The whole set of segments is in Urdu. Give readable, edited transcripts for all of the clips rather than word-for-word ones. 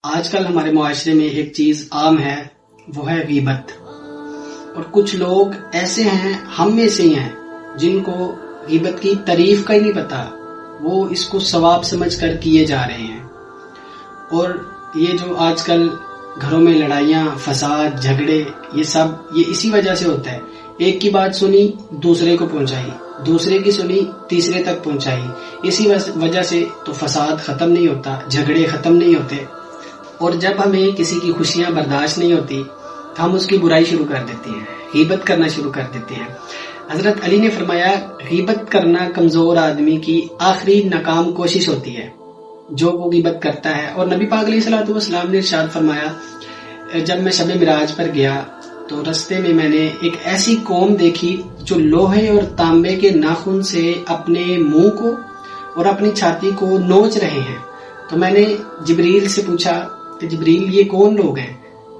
آج کل ہمارے معاشرے میں ایک چیز عام ہے، وہ ہے غیبت. اور کچھ لوگ ایسے ہیں، ہم میں سے ہی ہیں، جن کو غیبت کی تعریف کا ہی نہیں پتا. وہ اس کو ثواب سمجھ کر کیے جا رہے ہیں. اور یہ جو آج کل گھروں میں لڑائیاں، فساد، جھگڑے، یہ اسی وجہ سے ہوتا ہے. ایک کی بات سنی، دوسرے کو پہنچائی، دوسرے کی سنی، تیسرے تک پہنچائی. اسی وجہ سے تو فساد ختم نہیں ہوتا، جھگڑے ختم نہیں ہوتے. اور جب ہمیں کسی کی خوشیاں برداشت نہیں ہوتی تو ہم اس کی برائی شروع کر دیتے ہیں، غیبت کرنا شروع کر دیتے ہیں. حضرت علی نے فرمایا، غیبت کرنا کمزور آدمی کی آخری ناکام کوشش ہوتی ہے جو وہ غیبت کرتا ہے. اور نبی پاک علیہ الصلوۃ والسلام نے ارشاد فرمایا، جب میں شب معراج پر گیا تو رستے میں میں نے ایک ایسی قوم دیکھی جو لوہے اور تانبے کے ناخن سے اپنے منہ کو اور اپنی چھاتی کو نوچ رہے ہیں. تو میں نے جبریل سے پوچھا کہ جبریل، یہ کون لوگ ہیں؟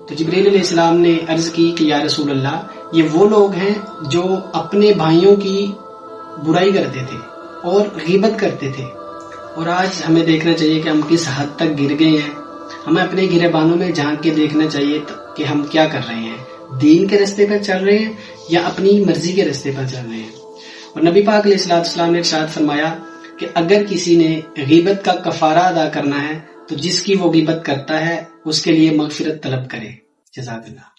تو جبریل علیہ السلام نے عرض کی کہ یا رسول اللہ، یہ وہ لوگ ہیں جو اپنے بھائیوں کی برائی کرتے تھے اور غیبت کرتے تھے. اور آج ہمیں دیکھنا چاہیے کہ ہم کس حد تک گر گئے ہیں. ہمیں اپنے گریبانوں میں جھانک کے دیکھنا چاہیے کہ ہم کیا کر رہے ہیں، دین کے راستے پر چل رہے ہیں یا اپنی مرضی کے راستے پر چل رہے ہیں. اور نبی پاک علیہ السلام نے ارشاد فرمایا کہ اگر کسی نے غیبت کا کفارہ ادا کرنا ہے تو جس کی وہ غیبت کرتا ہے اس کے لیے مغفرت طلب کرے. جزاک اللہ.